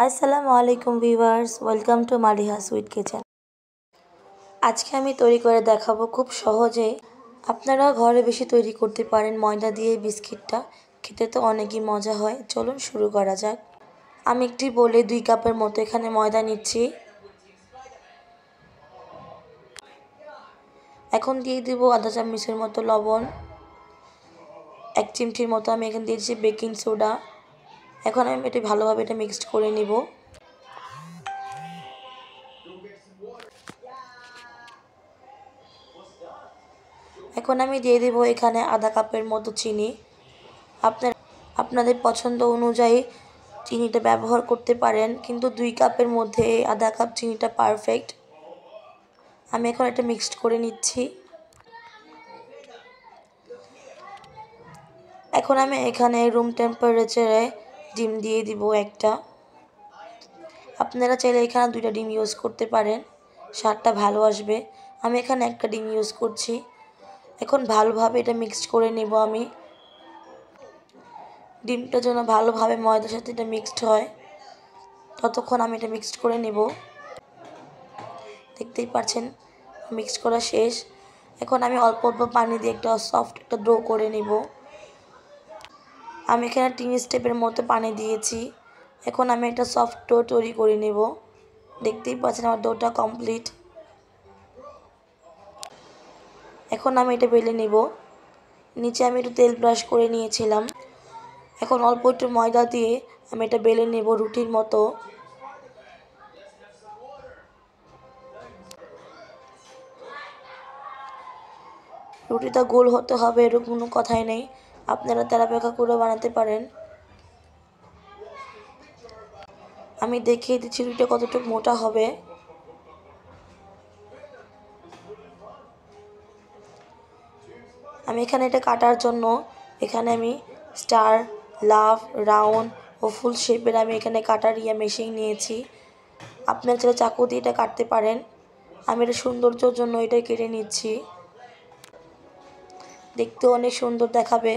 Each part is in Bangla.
আসসালামু আলাইকুম viewers, welcome to Maliha sweet kitchen. আজকে আমি তৈরি করে দেখাবো খুব সহজেই। আপনারা ঘরে বেশি তৈরি করতে পারেন ময়দা দিয়ে বিস্কিটটা, খেতে তো অনেকই মজা হয়। চলুন শুরু করা যাক। আমি একটি বলে 2 কাপের মতো এখানে ময়দা নিচ্ছি। এখন দিয়ে দিব আধা চামচের মতো লবণ, 1 চিমটির মতো আমি এখানে দিয়েছি বেকিং সোডা। এখন আমি এটা ভালোভাবে মিক্সড করে নিব। এখন আমি দিয়ে দেব এখানে আধা কাপের মতো চিনি। আপনাদের পছন্দ অনুযায়ী চিনিটা ব্যবহার করতে পারেন, কিন্তু 2 কাপের মধ্যে আধা কাপ চিনিটা পারফেক্ট। আমি এখন এটা মিক্সড করে নিচ্ছি। এখন আমি এখানে রুম টেম্পারেচারে ডিম দিয়ে দিব একটা। আপনারা চাইলে এখানে 2টা ডিম ইউজ করতে পারেন, স্বাদটা ভালো আসবে। আমি এখানে একটা ডিম ইউজ করছি। এখন ভালোভাবে এটা মিক্সড করে নেব আমি। ডিমটা যেন ভালোভাবে ময়দার সাথে এটা মিক্সড হয়, ততক্ষণ আমি এটা মিক্সড করে নেব। দেখতেই পাচ্ছেন মিক্সড করা শেষ। এখন আমি অল্প অল্প পানি দিয়ে একটা সফট একটা ডো করে নেব। আমি এখানে 3 স্টেপের মতো পানি দিয়েছি। এখন আমি একটা সফট ডো তৈরি করে নেব। দেখতেই পাচ্ছেন আমার ডোটা কমপ্লিট। এখন আমি এটা বেলে নেব। নিচে আমি একটু তেল ব্রাশ করে নিয়েছিলাম। এখন অল্প একটু ময়দা দিয়ে আমি এটা বেলে নেব রুটির মতো। রুটিটা গোল হতে হবে এরকম কোনো কথাই নেই, আপনারা তেলাপিয়া করে বানাতে পারেন। আমি দেখিয়ে দিচ্ছি রুটিটা কতটুকু মোটা হবে। আমি এখানে এটা কাটার জন্য এখানে আমি স্টার, লাভ, রাউন্ড ও ফুল শেপের আমি এখানে কাটার মেশিন নিয়েছি। আপনারা চাইলে চাকু দিয়ে এটা কাটতে পারেন। আমি এটা সৌন্দর্যের জন্য এটা কেটে নিচ্ছি, দেখতে অনেক সুন্দর দেখাবে।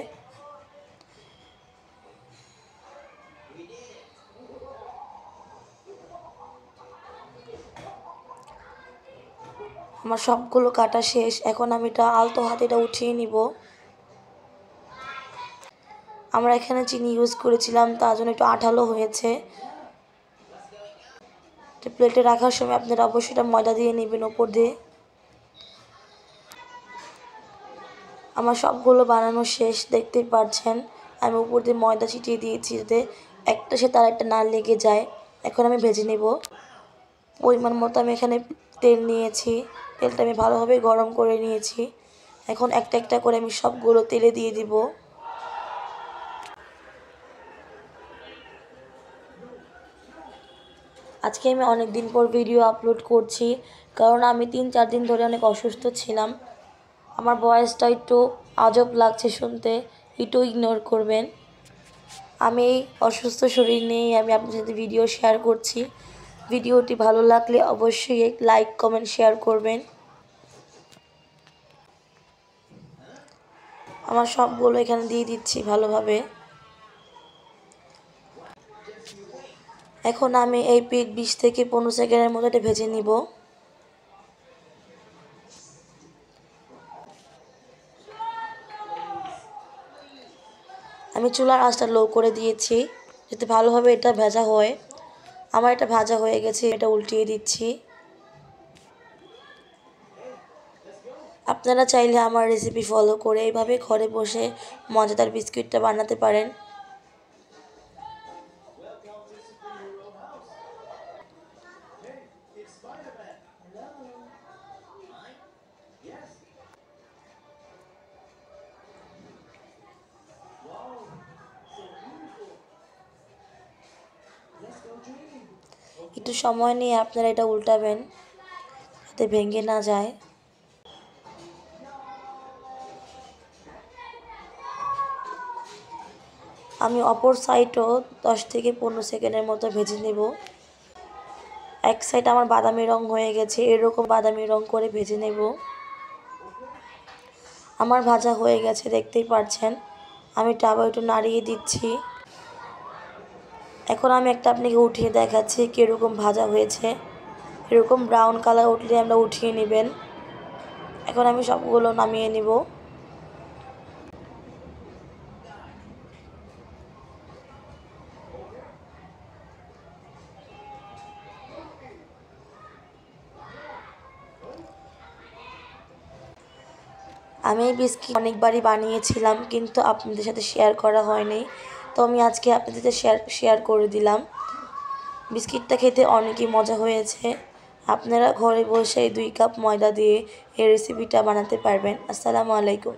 আমার সবগুলো কাটা শেষ। এখন আমি এটা আলতো হাতে এটা উঠিয়ে নিব। আমরা এখানে চিনি ইউজ করেছিলাম, তার জন্য একটু আঠালো হয়েছে। প্লেটে রাখার সময় আপনারা অবশ্যই এটা ময়দা দিয়ে নেবেন উপর দিয়ে। আমার সবগুলো বানানো শেষ, দেখতেই পাচ্ছেন। আমি উপর দিয়ে ময়দা ছিটিয়ে দিয়েছি যাতে একটা সাথে আর একটা না লেগে যায়। এখন আমি ভেজে নেব। পরিমাণ মতো আমি এখানে তেল নিয়েছি। তেলটা আমি ভালোভাবে গরম করে নিয়েছি। এখন একটা একটা করে আমি সবগুলো তেলে দিয়ে দিব। আজকে আমি অনেক দিন পর ভিডিও আপলোড করছি, কারণ আমি 3-4 দিন ধরে অনেক অসুস্থ ছিলাম। আমার ভয়েসটা একটু আজব লাগছে শুনতে, একটু ইগনোর করবেন। আমি এই অসুস্থ শরীর নিয়েই আমি আপনার সাথে ভিডিও শেয়ার করছি। ভিডিওটি ভালো লাগলে অবশ্যই লাইক, কমেন্ট, শেয়ার করবেন। আমার সবগুলো এখানে দিয়ে দিচ্ছি ভালোভাবে। এখন আমি এই পিঠ 20 থেকে 15 সেকেন্ডের মতো এটা ভেজে নিব। আমি চুলার আঁচটা লো করে দিয়েছি যাতে ভালোভাবে এটা ভাজা হয়। আমার এটা ভাজা হয়ে গেছে, এটা উল্টিয়ে দিচ্ছি। আপনারা চাইলে আমার রেসিপি ফলো করে এইভাবে ঘরে বসে মজাদার বিস্কিটটা বানাতে পারেন। একটু সময় নিয়ে আপনারা এটা উল্টাবেন যাতে ভেঙে না যায়। আমি অপর সাইডও 10 থেকে 15 সেকেন্ডের মতো ভেজে নেব। এক সাইড আমার বাদামি রং হয়ে গেছে, এরকম বাদামি রং করে ভেজে নেব। আমার ভাজা হয়ে গেছে, দেখতেই পাচ্ছেন। আমি আবার একটু নাড়িয়ে দিচ্ছি। এখন আমি একটা আপনাকে উঠিয়ে দেখাচ্ছি কীরকম ভাজা হয়েছে। এরকম ব্রাউন কালার উঠলে আমরা উঠিয়ে নেবেন। এখন আমি সবগুলো নামিয়ে নিব। আমি এই বিস্কিট অনেকবারই বানিয়েছিলাম, কিন্তু আপনাদের সাথে শেয়ার করা হয়নি, তো আমি আজকে আপনাদের সাথে শেয়ার করে দিলাম। বিস্কিটটা খেতে অনেকই মজা হয়েছে। আপনারা ঘরে বসে 2 কাপ ময়দা দিয়ে এই রেসিপিটা বানাতে পারবেন। আসসালামু আলাইকুম।